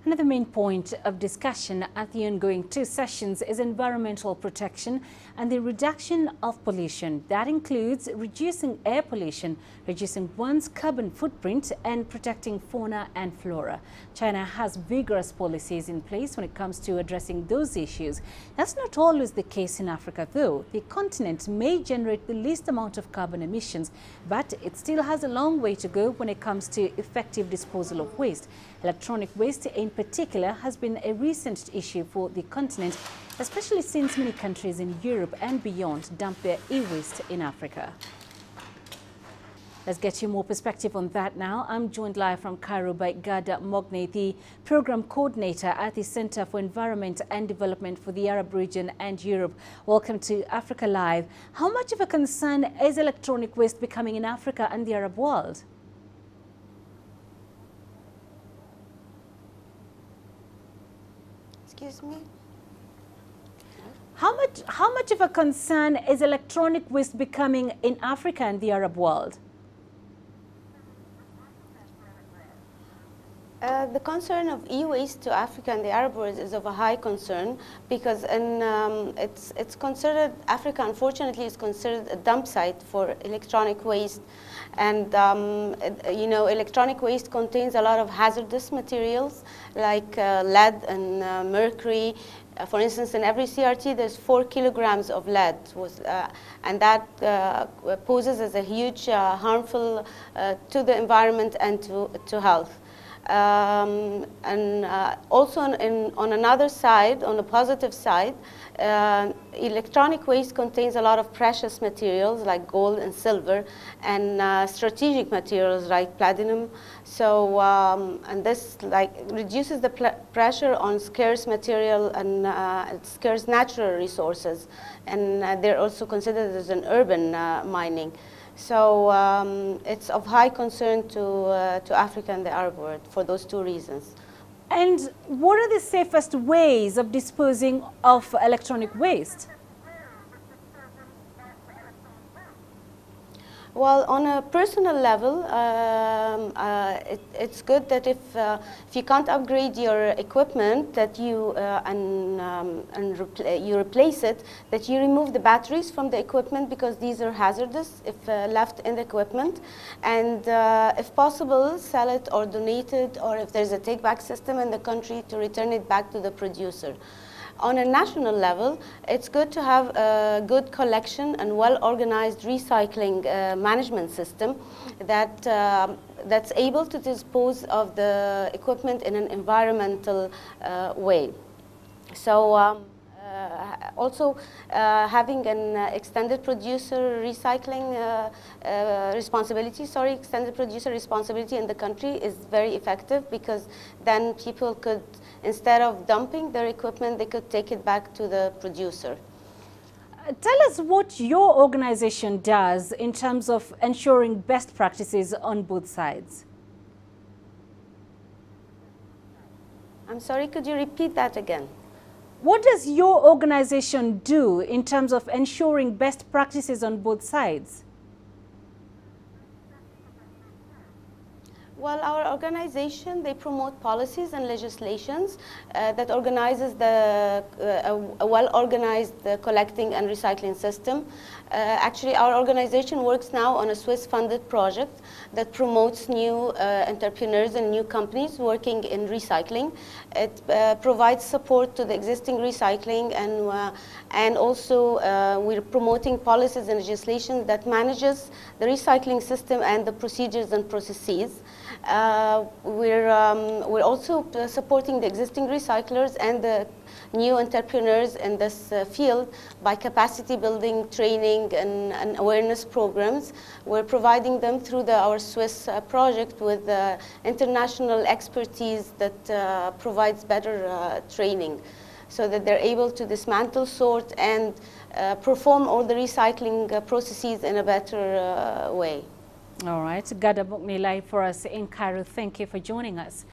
Another main point of discussion at the ongoing two sessions is environmental protection and the reduction of pollution. That includes reducing air pollution, reducing one's carbon footprint, and protecting fauna and flora. China has vigorous policies in place when it comes to addressing those issues. That's not always the case in Africa, though. The continent may generate the least amount of carbon emissions, but it still has a long way to go when it comes to effective disposal of waste. Electronic waste in particular has been a recent issue for the continent, especially since many countries in Europe and beyond dump their e-waste in Africa. Let's get you more perspective on that now. I'm joined live from Cairo by Gada Mogne, the Program Coordinator at the Center for Environment and Development for the Arab region and Europe. Welcome to Africa Live. How much of a concern is electronic waste becoming in Africa and the Arab world? Excuse me? How much of a concern is electronic waste becoming in Africa and the Arab world? The concern of e-waste to Africa and the Arab world is of a high concern because it's considered, Africa unfortunately is considered a dump site for electronic waste. And you know, electronic waste contains a lot of hazardous materials like lead and mercury. For instance, in every CRT there's 4 kilograms of lead, and that poses as a huge harmful to the environment and to health. Also on another side, on the positive side, electronic waste contains a lot of precious materials like gold and silver, and strategic materials like platinum. So and this reduces the pressure on scarce material and scarce natural resources, and they're also considered as an urban mining. So it's of high concern to Africa and the Arab world for those two reasons. And what are the safest ways of disposing of electronic waste? Well, on a personal level, it's good that if you can't upgrade your equipment, that you you replace it, that you remove the batteries from the equipment because these are hazardous if left in the equipment, and if possible, sell it or donate it, or if there's a take-back system in the country, to return it back to the producer. On a national level, it's good to have a good collection and well-organized recycling management system that's able to dispose of the equipment in an environmental way. So also having an extended producer recycling extended producer responsibility in the country is very effective, because then people could, instead of dumping their equipment, they could take it back to the producer. Tell us what your organization does in terms of ensuring best practices on both sides. I'm sorry, could you repeat that again? What does your organization do in terms of ensuring best practices on both sides? Well, our organization, they promote policies and legislations that organizes a well-organized collecting and recycling system. Actually, our organization works now on a Swiss-funded project that promotes new entrepreneurs and new companies working in recycling. It provides support to the existing recycling, and also we're promoting policies and legislation that manages the recycling system and the procedures and processes. We're also supporting the existing recyclers and the new entrepreneurs in this field by capacity building, training, and awareness programs. We're providing them through our Swiss project with international expertise that provides better training, so that they're able to dismantle, sort, and perform all the recycling processes in a better way. All right, Gada Mogne live for us in Cairo. Thank you for joining us.